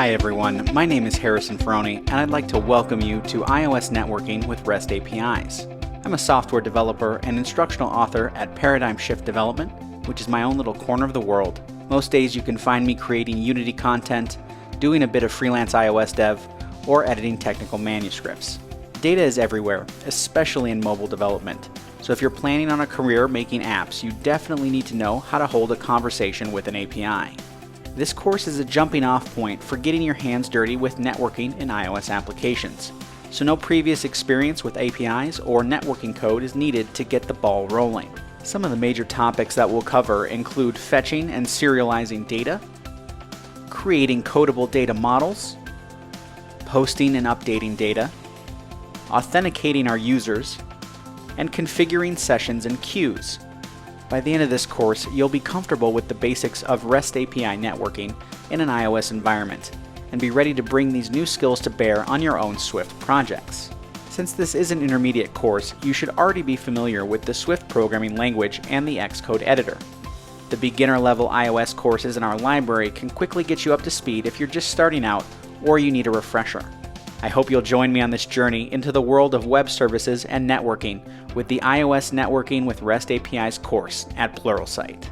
Hi everyone, my name is Harrison Ferrone and I'd like to welcome you to iOS Networking with REST APIs. I'm a software developer and instructional author at Paradigm Shift Development, which is my own little corner of the world. Most days you can find me creating Unity content, doing a bit of freelance iOS dev, or editing technical manuscripts. Data is everywhere, especially in mobile development. So if you're planning on a career making apps, you definitely need to know how to hold a conversation with an API. This course is a jumping off point for getting your hands dirty with networking in iOS applications. So no previous experience with APIs or networking code is needed to get the ball rolling. Some of the major topics that we'll cover include fetching and serializing data, creating codable data models, posting and updating data, authenticating our users, and configuring sessions and queues. By the end of this course, you'll be comfortable with the basics of REST API networking in an iOS environment and be ready to bring these new skills to bear on your own Swift projects. Since this is an intermediate course, you should already be familiar with the Swift programming language and the Xcode editor. The beginner-level iOS courses in our library can quickly get you up to speed if you're just starting out or you need a refresher. I hope you'll join me on this journey into the world of web services and networking with the iOS Networking with REST APIs course at Pluralsight.